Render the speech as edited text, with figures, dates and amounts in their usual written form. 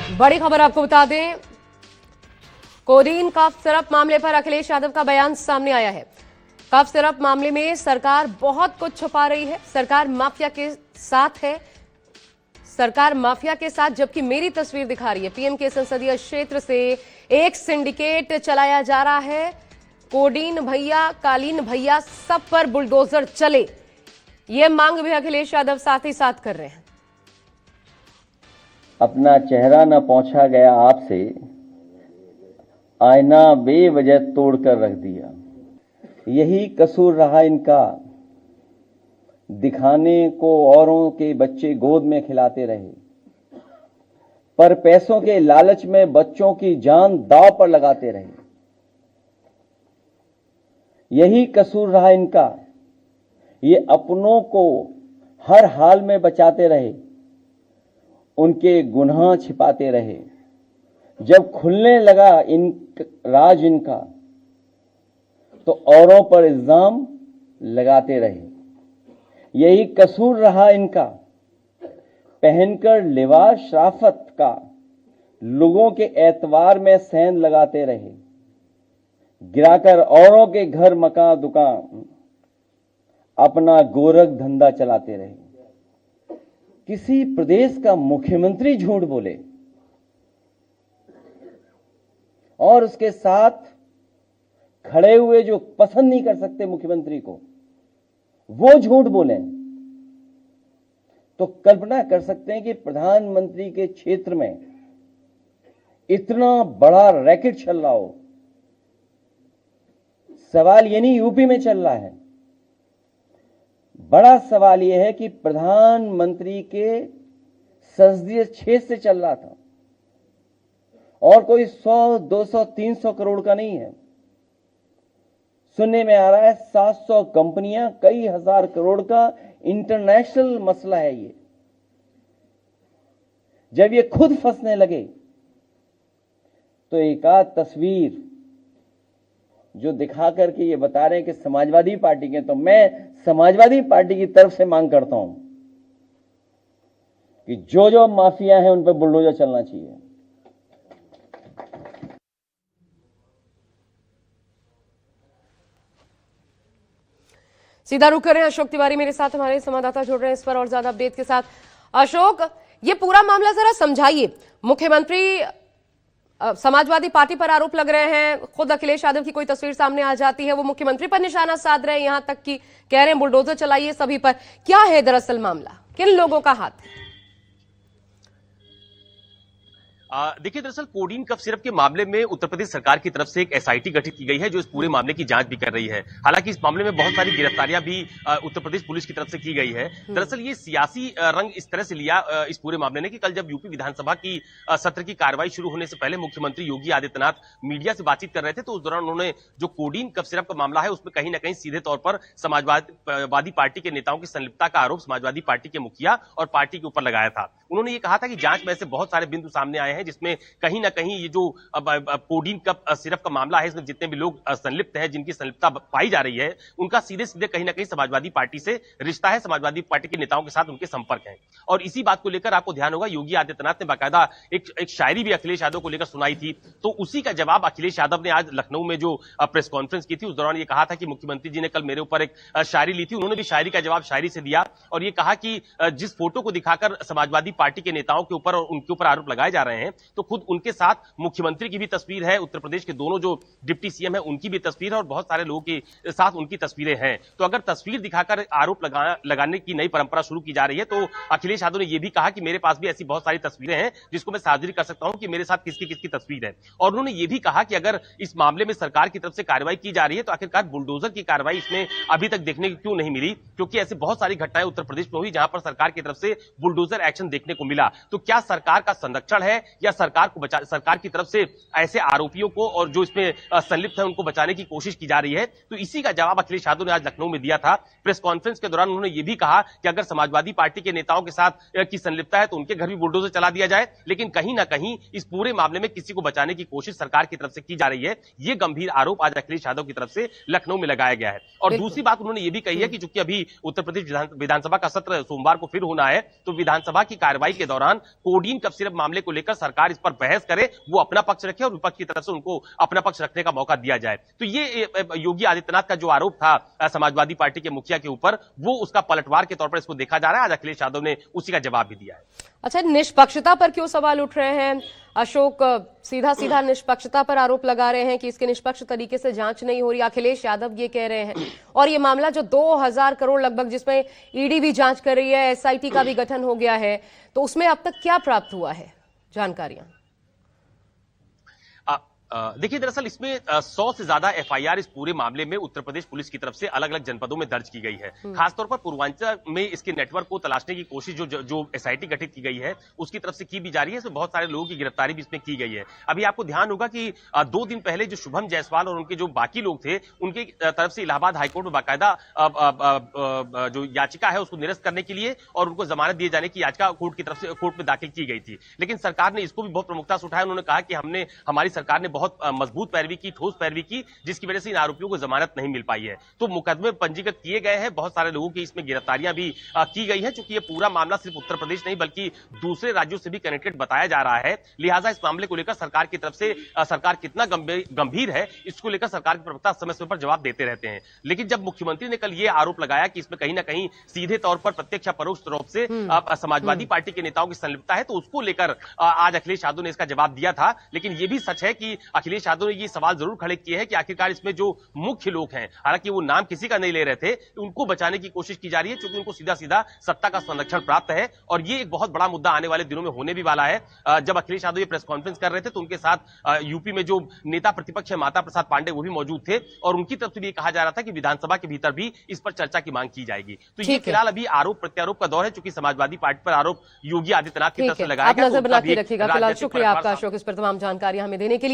बड़ी खबर आपको बता दें, कोडीन कफ सिरप मामले पर अखिलेश यादव का बयान सामने आया है। कफ सिरप मामले में सरकार बहुत कुछ छुपा रही है, सरकार माफिया के साथ है, सरकार माफिया के साथ, जबकि मेरी तस्वीर दिखा रही है पीएम के संसदीय क्षेत्र से एक सिंडिकेट चलाया जा रहा है। कोडीन भैया, कालीन भैया, सब पर बुलडोजर चले, ये मांग भी अखिलेश यादव साथ ही साथ कर रहे हैं। अपना चेहरा न पहुंचा गया आपसे, आईना बेवजह तोड़कर रख दिया। यही कसूर रहा इनका, दिखाने को औरों के बच्चे गोद में खिलाते रहे, पर पैसों के लालच में बच्चों की जान दांव पर लगाते रहे। यही कसूर रहा इनका, ये अपनों को हर हाल में बचाते रहे, उनके गुनाह छिपाते रहे। जब खुलने लगा राज इनका, तो औरों पर इल्जाम लगाते रहे। यही कसूर रहा इनका, पहनकर लिबास शराफत का लोगों के एतवार में सेंध लगाते रहे, गिराकर औरों के घर मकान दुकान अपना गोरख धंधा चलाते रहे। किसी प्रदेश का मुख्यमंत्री झूठ बोले और उसके साथ खड़े हुए जो पसंद नहीं कर सकते मुख्यमंत्री को, वो झूठ बोले, तो कल्पना कर सकते हैं कि प्रधानमंत्री के क्षेत्र में इतना बड़ा रैकेट चल रहा हो। सवाल ये नहीं यूपी में चल रहा है, बड़ा सवाल यह है कि प्रधानमंत्री के संसदीय क्षेत्र से चल रहा था, और कोई 100, 200, 300 करोड़ का नहीं है। सुनने में आ रहा है 700 कंपनियां, कई हजार करोड़ का इंटरनेशनल मसला है ये। जब ये खुद फंसने लगे तो एक आध तस्वीर जो दिखा करके ये बता रहे हैं कि समाजवादी पार्टी के, तो मैं समाजवादी पार्टी की तरफ से मांग करता हूं कि जो जो माफिया हैं उन पर बुलडोजर चलना चाहिए। सीधा रुख कर रहे हैं, अशोक तिवारी मेरे साथ हमारे संवाददाता जुड़ रहे हैं इस पर और ज्यादा अपडेट के साथ। अशोक, ये पूरा मामला जरा समझाइए। मुख्यमंत्री समाजवादी पार्टी पर आरोप लग रहे हैं, खुद अखिलेश यादव की कोई तस्वीर सामने आ जाती है, वो मुख्यमंत्री पर निशाना साध रहे हैं, यहां तक कि कह रहे हैं बुलडोजर चलाइए सभी पर। क्या है दरअसल मामला, किन लोगों का हाथ है? देखिए, दरअसल कोडीन कफ सिरप के मामले में उत्तर प्रदेश सरकार की तरफ से एक एसआईटी गठित की गई है जो इस पूरे मामले की जांच भी कर रही है। हालांकि इस मामले में बहुत सारी गिरफ्तारियां भी उत्तर प्रदेश पुलिस की तरफ से की गई है। दरअसल ये सियासी रंग इस तरह से लिया इस पूरे मामले ने कि कल जब यूपी विधानसभा की सत्र की कार्रवाई शुरू होने से पहले मुख्यमंत्री योगी आदित्यनाथ मीडिया से बातचीत कर रहे थे, तो उस दौरान उन्होंने जो कोडीन कफ सिरप का मामला है उसमें कहीं ना कहीं सीधे तौर पर समाजवादी पार्टी के नेताओं की संलिप्तता का आरोप समाजवादी पार्टी के मुखिया और पार्टी के ऊपर लगाया था। उन्होंने ये कहा था कि जांच में ऐसे बहुत सारे बिंदु सामने आए हैं जिसमें कहीं ना कहीं ये जो कोडीन कफ सिरप का मामला है, इसमें जितने भी लोग संलिप्त हैं, जिनकी संलिप्तता पाई जा रही है, उनका सीधे सीधे कहीं ना कहीं समाजवादी पार्टी से रिश्ता है, समाजवादी पार्टी के नेताओं के साथ उनके संपर्क हैं। और इसी बात को लेकर आपको ध्यान होगा योगी आदित्यनाथ ने बाकायदा एक शायरी भी अखिलेश यादव को लेकर सुनाई थी। तो उसी का जवाब अखिलेश यादव ने आज लखनऊ में जो प्रेस कॉन्फ्रेंस की थी, उस दौरान ये कहा था कि मुख्यमंत्री जी ने कल मेरे ऊपर एक शायरी ली थी। उन्होंने भी शायरी का जवाब शायरी से दिया और ये कहा कि जिस फोटो को दिखाकर समाजवादी पार्टी के नेताओं के ऊपर और उनके ऊपर आरोप लगाए जा रहे हैं, तो खुद उनके साथ मुख्यमंत्री की भी तस्वीर है, उत्तर प्रदेश के दोनों जो डिप्टी सीएम है उनकी भी तस्वीर है और बहुत सारे लोगों के साथ उनकी तस्वीरें हैं। तो अगर तस्वीर दिखाकर आरोप लगाने की नई परंपरा शुरू की जा रही है, तो अखिलेश यादव ने यह भी कहा कि मेरे पास भी ऐसी बहुत सारी तस्वीरें हैं जिसको मैं साझा कर सकता हूं कि मेरे साथ किसकी किसकी तस्वीर है। और उन्होंने यह भी कहा कि अगर इस मामले में सरकार की तरफ से कार्रवाई की जा रही है, तो आखिरकार बुलडोजर की कार्रवाई इसमें अभी तक देखने को क्यों नहीं मिली, क्योंकि ऐसी बहुत सारी घटनाएं उत्तर प्रदेश में हुई जहां पर सरकार की तरफ से बुलडोजर एक्शन देखने को मिला। तो क्या सरकार का संरक्षण है या सरकार की तरफ से ऐसे आरोपियों को और जो इसमें संलिप्त है उनको बचाने की कोशिश की जा रही है? तो इसी का जवाब अखिलेश यादव ने आज लखनऊ में दिया था। प्रेस कॉन्फ्रेंस के दौरान उन्होंने यह भी कहा कि अगर समाजवादी पार्टी के नेताओं के साथ की संलिप्तता है तो उनके घर भी बुलडोजर चला दिया जाए, लेकिन कहीं ना कहीं इस पूरे मामले में किसी को बचाने की कोशिश सरकार की तरफ से की जा रही है। यह गंभीर आरोप आज अखिलेश यादव की तरफ से लखनऊ में लगाया गया है। और दूसरी बात उन्होंने यह भी कही है कि चूंकि अभी उत्तर प्रदेश विधानसभा का सत्र सोमवार को फिर होना है, तो विधानसभा की कार्रवाई के दौरान कोडीन कफ सिरप मामले को लेकर सरकार इस पर बहस करे, वो अपना पक्ष रखे और विपक्ष की तरफ से उनको अपना पक्ष रखने का मौका दिया जाए। तो ये योगी आदित्यनाथ का जो आरोप था समाजवादी पार्टी के मुखिया के ऊपर, वो उसका पलटवार के तौर पर इसको देखा जा रहा है। आज अखिलेश यादव ने उसी का जवाब भी दिया है। अच्छा, निष्पक्षता पर क्यों सवाल उठ रहे हैं? अशोक सीधा सीधा निष्पक्षता पर आरोप लगा रहे हैं कि इसके निष्पक्ष तरीके से जांच नहीं हो रही। अखिलेश यादव ये कह रहे हैं, और ये मामला जो 2000 करोड़ लगभग, जिसमें ईडी भी जांच कर रही है, एसआईटी का भी गठन हो गया है, तो उसमें अब तक क्या प्राप्त हुआ है जानकारियां? देखिए, दरअसल इसमें 100 से ज्यादा एफआईआर इस पूरे मामले में उत्तर प्रदेश पुलिस की तरफ से अलग अलग जनपदों में दर्ज की गई है। खासतौर पर पूर्वांचल में इसके नेटवर्क को तलाशने की कोशिश जो एसआईटी गठित की गई है उसकी तरफ से की भी जा रही है। इसमें बहुत सारे लोगों की गिरफ्तारी भी इसमें की गई है। अभी आपको ध्यान होगा कि 2 दिन पहले जो शुभम जायसवाल और उनके जो बाकी लोग थे, उनकी तरफ से इलाहाबाद हाईकोर्ट में बाकायदा जो याचिका है उसको निरस्त करने के लिए और उनको जमानत दिए जाने की याचिका कोर्ट की तरफ से कोर्ट में दाखिल की गई थी। लेकिन सरकार ने इसको भी बहुत प्रमुखता से उठाया। उन्होंने कहा कि हमारी सरकार ने बहुत मजबूत पैरवी की, ठोस पैरवी की, जिसकी वजह से इन आरोपियों को जमानत नहीं मिल पाई है। तो मुकदमे पंजीकृत किए गए हैं, बहुत सारे लोगों की इसमें गिरफ्तारियां भी की गई है। चूंकि ये पूरा मामला सिर्फ उत्तर प्रदेश नहीं बल्कि दूसरे राज्यों से भी कनेक्टेड बताया जा रहा है, लिहाजा इस मामले को लेकर सरकार की तरफ से सरकार कितना गंभीर है, इसको लेकर सरकार के प्रवक्ता समय समय पर जवाब देते रहते हैं। लेकिन जब मुख्यमंत्री ने कल ये आरोप लगाया कि इसमें कहीं ना कहीं सीधे तौर पर प्रत्यक्ष परोक्ष रूप से समाजवादी पार्टी के नेताओं की संलिप्तता है, तो उसको लेकर आज अखिलेश यादव ने इसका जवाब दिया था। लेकिन यह भी सच है कि अखिलेश यादव ने ये सवाल जरूर खड़े किए हैं कि आखिरकार इसमें जो मुख्य लोग हैं, हालांकि वो नाम किसी का नहीं ले रहे थे, उनको बचाने की कोशिश की जा रही है, क्योंकि उनको सीधा सीधा सत्ता का संरक्षण प्राप्त है। और ये एक बहुत बड़ा मुद्दा आने वाले दिनों में होने भी वाला है। जब अखिलेश यादव ये प्रेस कॉन्फ्रेंस कर रहे थे तो उनके साथ यूपी में जो नेता प्रतिपक्ष है माता प्रसाद पांडे, वो भी मौजूद थे और उनकी तरफ से भी कहा जा रहा था कि विधानसभा के भीतर भी इस पर चर्चा की मांग की जाएगी। तो ये फिलहाल अभी आरोप प्रत्यारोप का दौर है, चूंकि समाजवादी पार्टी पर आरोप योगी आदित्यनाथ की तरफ से लगाया गया। आप नजर बना के रखिएगा। फिलहाल शुक्रिया आपका अशोक, इस पर तमाम जानकारी हमें देने के लिए।